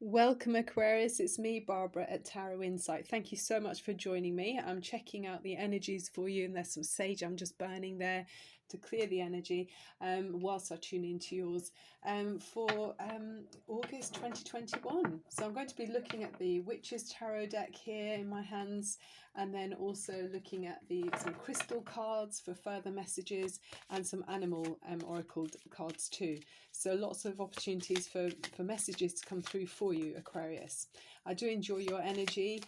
Welcome Aquarius, it's me Barbara at Tarot Insight. Thank you so much for joining me. I'm checking out the energies for you, and there's some sage I'm just burning there to clear the energy whilst I tune into yours for August 2021. So I'm going to be looking at the Witches Tarot deck here in my hands, and then also looking at some crystal cards for further messages and some animal oracle cards too. So lots of opportunities for messages to come through for you, Aquarius. I do enjoy your energy.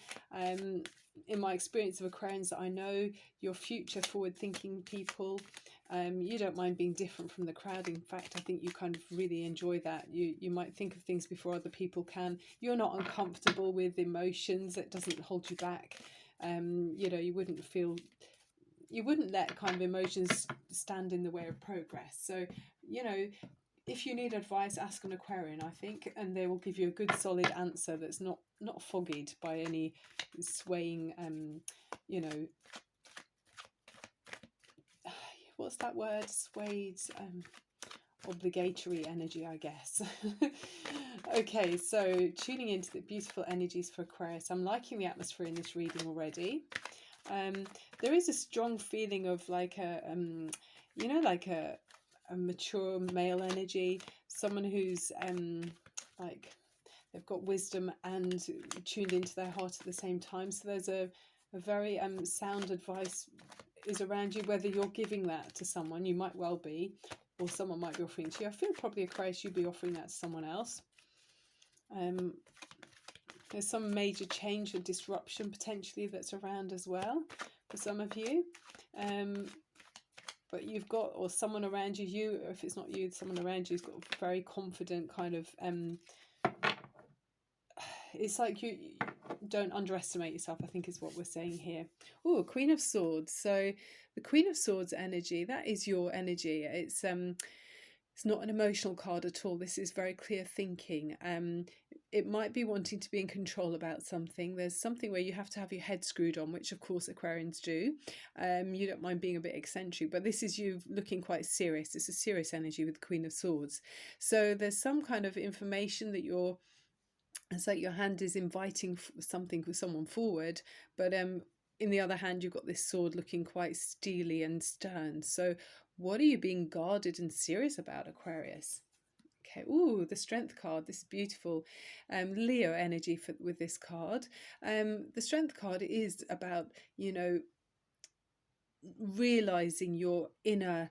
In my experience of Aquarians, I know you're future forward thinking people. You don't mind being different from the crowd. In fact, I think you kind of really enjoy that. You might think of things before other people can. You're not uncomfortable with emotions. It doesn't hold you back. You wouldn't let kind of emotions stand in the way of progress. So, if you need advice, ask an Aquarian, I think, and they will give you a good solid answer that's not foggied by any swaying, what's that word? Swayed, obligatory energy, I guess. Okay, so tuning into the beautiful energies for Aquarius. I'm liking the atmosphere in this reading already. There is a strong feeling of like a mature male energy, someone who's like they've got wisdom and tuned into their heart at the same time. So there's a very sound advice is around you, whether you're giving that to someone, you might well be, or someone might be offering to you. I feel probably Aquarius, you'd be offering that to someone else. There's some major change or disruption potentially that's around as well for some of you. But you've got, or someone around you, or if it's not you, someone around you's got a very confident kind of, it's like you don't underestimate yourself, I think is what we're saying here. Oh, Queen of Swords. So the Queen of Swords energy, that is your energy. It's not an emotional card at all. This is very clear thinking. It might be wanting to be in control about something. There's something where you have to have your head screwed on, which of course Aquarians do. You don't mind being a bit eccentric, but this is you looking quite serious. It's a serious energy with the Queen of Swords. So there's some kind of information that it's like your hand is inviting something with someone forward, but in the other hand, you've got this sword looking quite steely and stern. So what are you being guarded and serious about, Aquarius? Okay, ooh, the Strength card. This is beautiful. Leo energy with this card. The Strength card is about, realizing your inner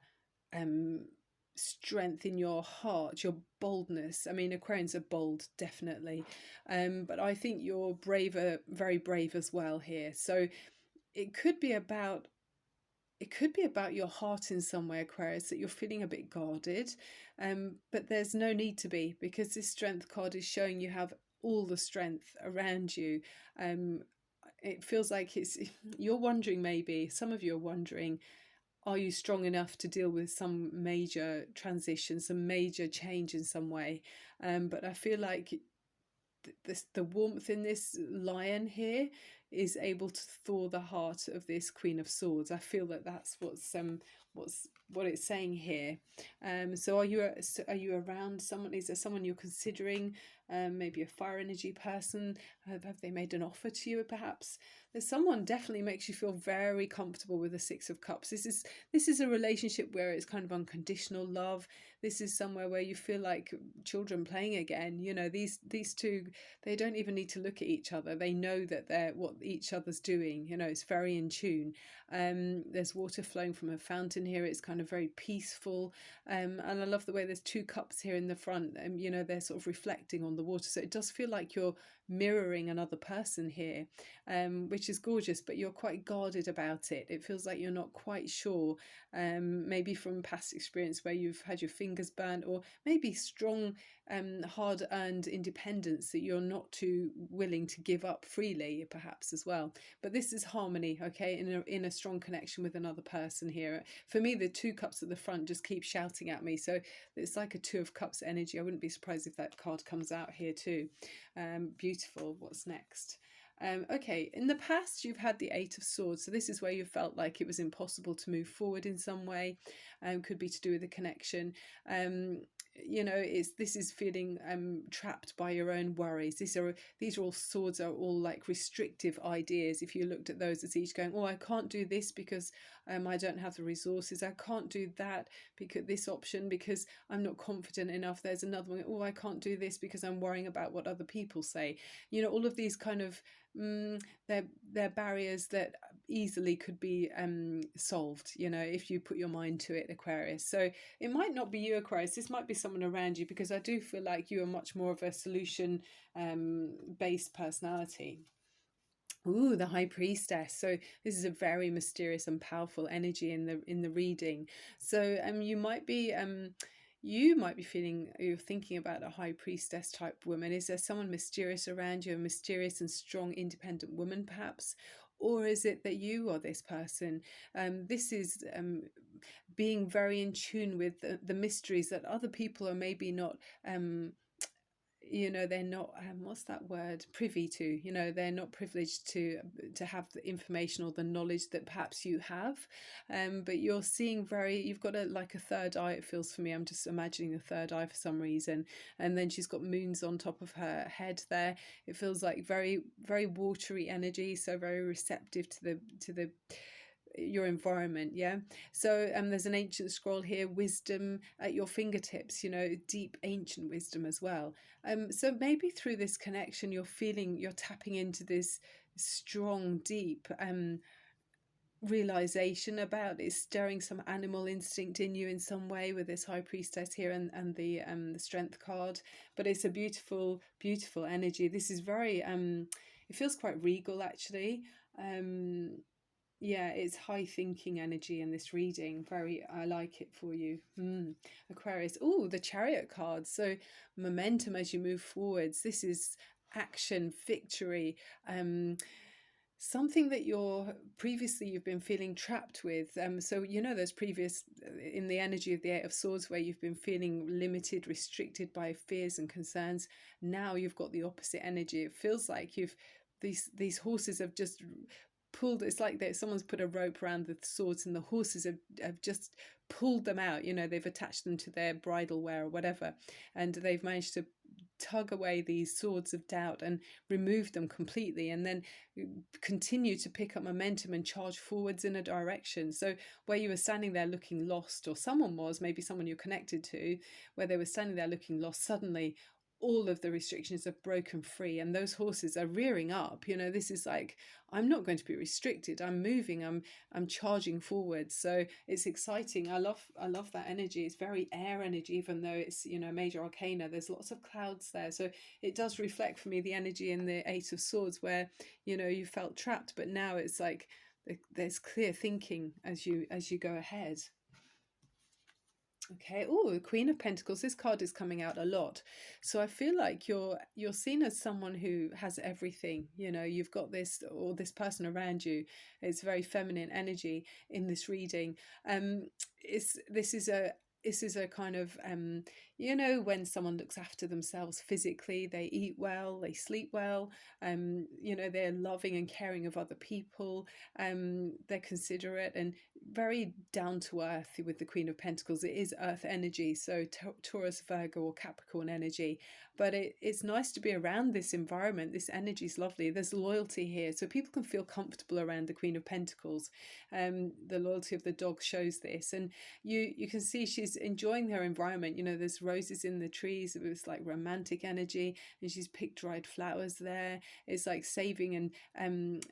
strength in your heart, your boldness. I mean, Aquarians are bold, definitely. But I think you're braver, very brave as well here. So it could be about your heart in some way, Aquarius, that you're feeling a bit guarded, but there's no need to be, because this Strength card is showing you have all the strength around you. It feels like you're wondering, maybe some of you are wondering, are you strong enough to deal with some major transition, some major change in some way? But I feel like the warmth in this lion here is able to thaw the heart of this Queen of Swords. I feel that that's what it's saying here. So are you around someone? Is there someone you're considering? Maybe a fire energy person? Have they made an offer to you? Perhaps there's someone definitely makes you feel very comfortable with the Six of Cups. This is a relationship where it's kind of unconditional love. This is somewhere where you feel like children playing again. These two, they don't even need to look at each other. They know that they're what each other's doing. It's very in tune. There's water flowing from a fountain here. It's kind of very peaceful. And I love the way there's two cups here in the front. They're sort of reflecting on the water. So it does feel like you're mirroring another person here, which is gorgeous, but you're quite guarded about it. It feels like you're not quite sure, maybe from past experience where you've had your fingers burnt, or maybe strong hard-earned independence that you're not too willing to give up freely, perhaps, as well. But this is harmony, okay, in a strong connection with another person here. For me, the two cups at the front just keep shouting at me, so it's like a Two of Cups energy. I wouldn't be surprised if that card comes out here too. Beautiful. What's next? Okay, in the past you've had the Eight of Swords, so this is where you felt like it was impossible to move forward in some way. Could be to do with a connection. you know, this is feeling trapped by your own worries. These are all swords, are all like restrictive ideas. If you looked at those as each going, oh, I can't do this because I don't have the resources. I can't do that because this option, because I'm not confident enough. There's another one, oh, I can't do this because I'm worrying about what other people say. You know, all of these kind of they're barriers that easily could be solved, you know, if you put your mind to it, Aquarius. So it might not be you, Aquarius. This might be someone around you, because I do feel like you are much more of a solution based personality. Ooh, the High Priestess. So this is a very mysterious and powerful energy in the reading. So you might be feeling, you're thinking about a High Priestess type woman. Is there someone mysterious around you, a mysterious and strong independent woman perhaps? Or is it that you are this person? This is being very in tune with the mysteries that other people are maybe not you know, they're not what's that word, privy to. You know, they're not privileged to have the information or the knowledge that perhaps you have, but you're seeing you've got like a third eye, it feels for me. I'm just imagining a third eye for some reason. And then she's got moons on top of her head there. It feels like very, very watery energy, so very receptive to the your environment. Yeah. So there's an ancient scroll here, wisdom at your fingertips, you know, deep ancient wisdom as well. So maybe through this connection you're tapping into this strong, deep realization about it, stirring some animal instinct in you in some way with this High Priestess here and the strength card. But it's a beautiful, beautiful energy. This is very it feels quite regal actually. Yeah, it's high thinking energy in this reading. I like it for you. Aquarius. Oh, the Chariot card. So momentum as you move forwards. This is action, victory, something that you've been feeling trapped with. So you know, there's previous in the energy of the Eight of Swords where you've been feeling limited, restricted by fears and concerns. Now you've got the opposite energy. It feels like these horses have just pulled. It's like someone's put a rope around the swords and the horses have just pulled them out. You know, they've attached them to their bridle wear or whatever, and they've managed to tug away these swords of doubt and remove them completely, and then continue to pick up momentum and charge forwards in a direction. So where you were standing there looking lost, or someone was, maybe someone you're connected to, where they were standing there looking lost, suddenly all of the restrictions are broken free and those horses are rearing up. You know, this is like, I'm not going to be restricted, I'm moving, I'm charging forward. So it's exciting. I love that energy. It's very air energy, even though it's, you know, major arcana, there's lots of clouds there. So it does reflect for me the energy in the Eight of Swords where, you know, you felt trapped, but now it's like there's clear thinking as you go ahead. Okay. Oh, the Queen of Pentacles. This card is coming out a lot. So I feel like you're seen as someone who has everything. You know, you've got this, or this person around you. It's very feminine energy in this reading. This is a kind of you know, when someone looks after themselves physically, they eat well, they sleep well, you know, they're loving and caring of other people, they're considerate and very down to earth. With the Queen of Pentacles, it is earth energy, so Taurus, Virgo or Capricorn energy, but it's nice to be around this environment. This energy is lovely. There's loyalty here, so people can feel comfortable around the Queen of Pentacles. The loyalty of the dog shows this, and you can see she's enjoying her environment. You know, there's roses in the trees. It was like romantic energy, and she's picked dried flowers there. It's like saving and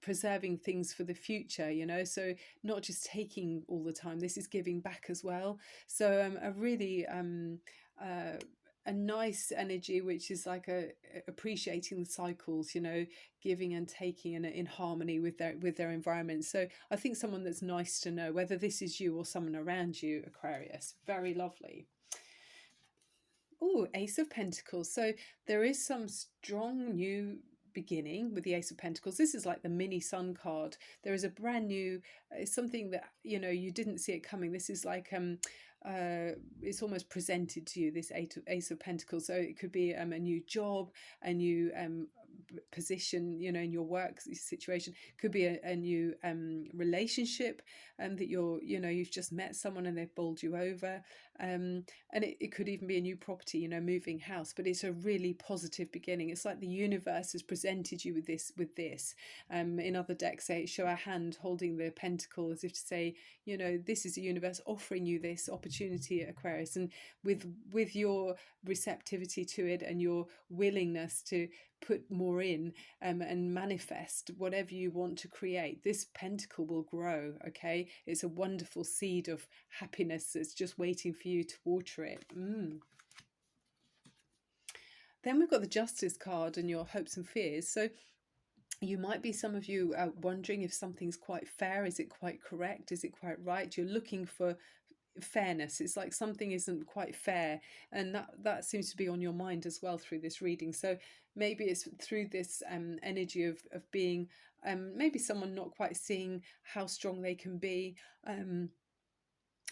preserving things for the future, you know, so not just taking all the time, this is giving back as well. So a really a nice energy, which is like appreciating the cycles, you know, giving and taking and in harmony with their environment. So I think someone that's nice to know, whether this is you or someone around you, Aquarius. Very lovely. Oh, Ace of Pentacles. So there is some strong new beginning with the Ace of Pentacles. This is like the mini sun card. There is a brand new something that, you know, you didn't see it coming. This is like it's almost presented to you, this Ace of Pentacles. So it could be a new job, a new position, you know, in your work situation. Could be a new relationship that you've just met someone and they've bowled you over. And it could even be a new property, you know, moving house, but it's a really positive beginning. It's like the universe has presented you with this. In other decks, they show a hand holding the pentacle as if to say, you know, this is the universe offering you this opportunity, Aquarius. And with your receptivity to it and your willingness to put more in, and manifest whatever you want to create, this pentacle will grow. Okay, it's a wonderful seed of happiness that's just waiting for you to water it. Then we've got the Justice card and your hopes and fears. So you might be, some of you, wondering if something's quite fair. Is it quite correct? Is it quite right? You're looking for fairness. It's like something isn't quite fair, and that seems to be on your mind as well through this reading. So maybe it's through this energy of being maybe someone not quite seeing how strong they can be.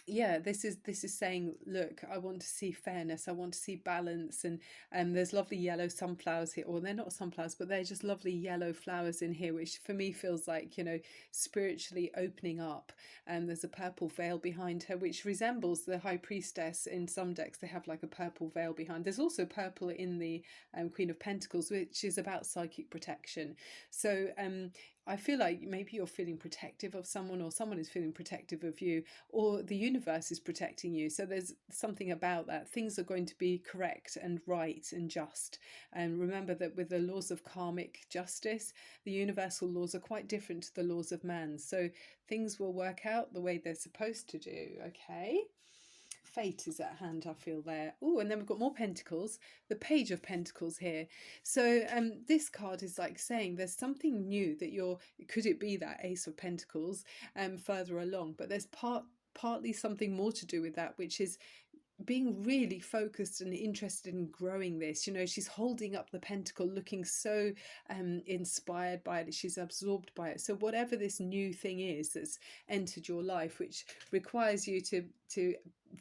Yeah, this is saying, look, I want to see fairness, I want to see balance. And there's lovely yellow sunflowers here, or they're not sunflowers, but they're just lovely yellow flowers in here, which for me feels like, you know, spiritually opening up. And there's a purple veil behind her, which resembles the High Priestess. In some decks they have like a purple veil behind. There's also purple in the Queen of Pentacles, which is about psychic protection. So I feel like maybe you're feeling protective of someone, or someone is feeling protective of you, or the universe is protecting you. So there's something about that. Things are going to be correct and right and just. And remember that with the laws of karmic justice, the universal laws are quite different to the laws of man. So things will work out the way they're supposed to do. Okay. Fate is at hand, I feel there. Oh, and then we've got more pentacles, the Page of Pentacles here. So this card is like saying there's something new that you're, could it be that Ace of Pentacles further along, but there's partly something more to do with that, which is being really focused and interested in growing this. You know, she's holding up the pentacle looking so inspired by it, she's absorbed by it. So whatever this new thing is that's entered your life, which requires you to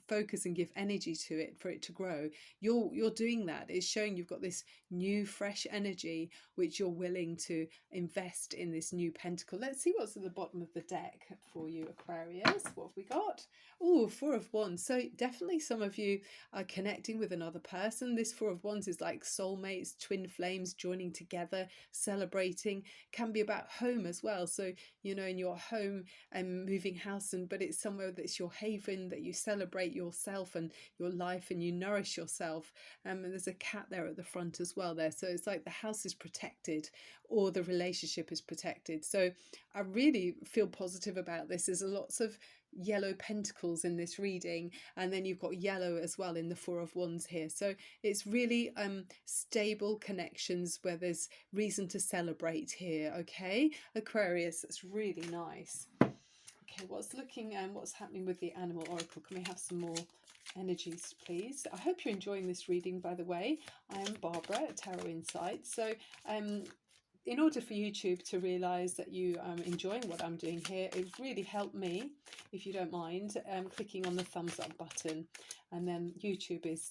focus and give energy to it for it to grow, you're doing that. It's showing you've got this new fresh energy which you're willing to invest in this new pentacle. Let's see what's at the bottom of the deck for you, Aquarius. What have we got? Oh, Four of Wands. So definitely some of you are connecting with another person. This Four of Wands is like soulmates, twin flames joining together, celebrating. Can be about home as well. So, you know, in your home and moving house, but it's somewhere that's your haven, that you celebrate yourself and your life and you nourish yourself. And there's a cat there at the front as well there. So it's like the house is protected, or the relationship is protected. So I really feel positive about this. There's lots of yellow pentacles in this reading, and then you've got yellow as well in the Four of Wands here. So it's really stable connections where there's reason to celebrate here. Okay, Aquarius, that's really nice. Okay, what's happening with the Animal Oracle? Can we have some more energies, please? I hope you're enjoying this reading, by the way. I am Barbara at Tarot Insight. So in order for YouTube to realise that you are enjoying what I'm doing here, it would really help me, if you don't mind, clicking on the thumbs up button. And then YouTube is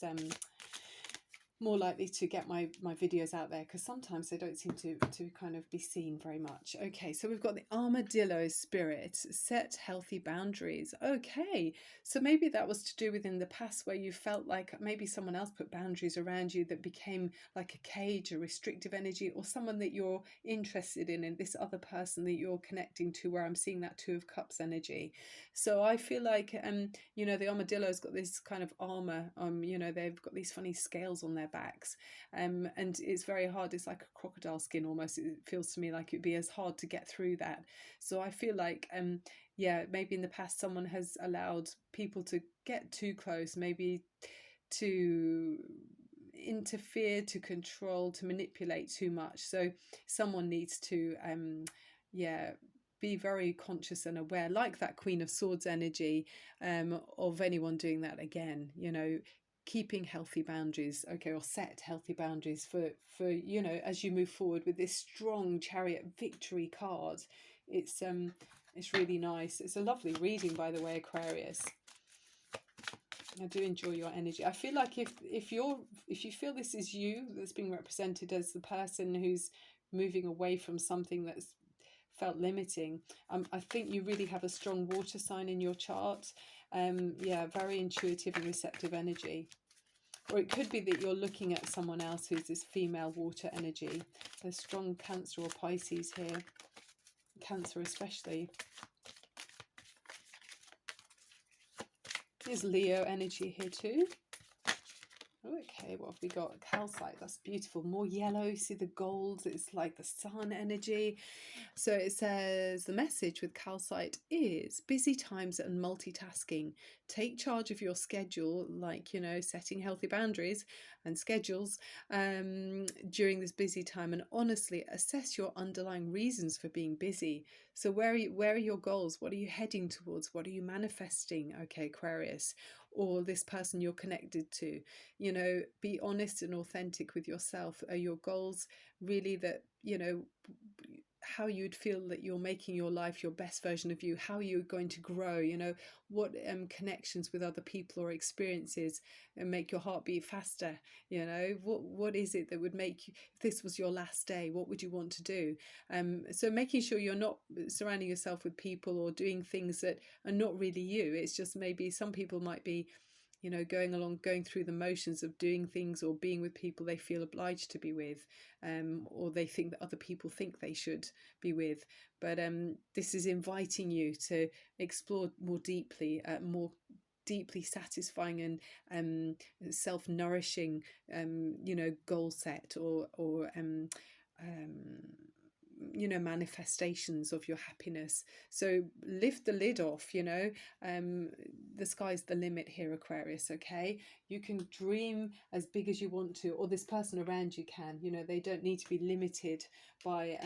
more likely to get my videos out there, because sometimes they don't seem to kind of be seen very much. Okay, so we've got the Armadillo spirit. Set healthy boundaries. Okay, so maybe that was to do with in the past where you felt like maybe someone else put boundaries around you that became like a cage, a restrictive energy, or someone that you're interested in this other person that you're connecting to, where I'm seeing that Two of Cups energy. So I feel like you know, the armadillo's got this kind of armor, you know, they've got these funny scales on their backs, and it's very hard. It's like a crocodile skin almost. It feels to me like it'd be as hard to get through that. So I feel like yeah, maybe in the past someone has allowed people to get too close, maybe to interfere, to control, to manipulate too much. So someone needs to yeah, be very conscious and aware, like that Queen of Swords energy, of anyone doing that again. You know, keeping healthy boundaries, okay, or set healthy boundaries for you know, as you move forward with this strong Chariot victory card. It's really nice. It's a lovely reading, by the way, Aquarius. I do enjoy your energy. I feel like if you feel this is you that's being represented as the person who's moving away from something that's felt limiting, I think you really have a strong water sign in your chart. Yeah, very intuitive and receptive energy. Or it could be that you're looking at someone else who's this female water energy. There's strong Cancer or Pisces here. Cancer especially. There's Leo energy here too. Okay, what have we got? Calcite, that's beautiful. More yellow, see the gold, it's like the sun energy. So it says the message with calcite is busy times and multitasking. Take charge of your schedule, like, you know, setting healthy boundaries and schedules during this busy time, and honestly assess your underlying reasons for being busy. So where are your goals? What are you heading towards? What are you manifesting? Okay, Aquarius, or this person you're connected to. You know, be honest and authentic with yourself. Are your goals really that, you know, how you'd feel that you're making your life your best version of you, how you're going to grow, you know, what connections with other people or experiences make your heart beat faster, you know, what is it that would make you, if this was your last day, what would you want to do? So making sure you're not surrounding yourself with people or doing things that are not really you. It's just maybe some people might be, you know, going through the motions of doing things or being with people they feel obliged to be with, or they think that other people think they should be with. But this is inviting you to explore more deeply, more deeply satisfying and self-nourishing, you know, goal set, or you know, manifestations of your happiness. So lift the lid off, you know. The sky's the limit here, Aquarius. Okay, you can dream as big as you want to, or this person around you can, you know. They don't need to be limited by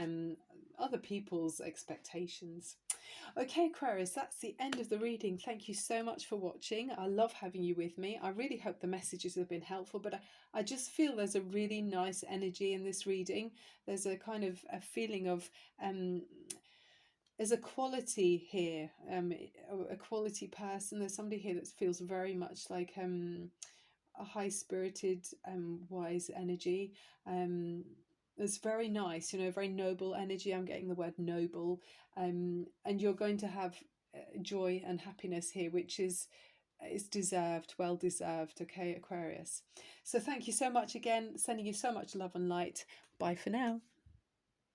other people's expectations. Okay, Aquarius, that's the end of the reading. Thank you so much for watching. I love having you with me. I really hope the messages have been helpful, but I just feel there's a really nice energy in this reading. There's a kind of a feeling of there's a quality here, a quality person. There's somebody here that feels very much like a high-spirited, wise energy. It's very nice, you know, very noble energy. I'm getting the word noble, and you're going to have joy and happiness here, which is deserved, well deserved. Okay, Aquarius. So thank you so much again. Sending you so much love and light. Bye for now.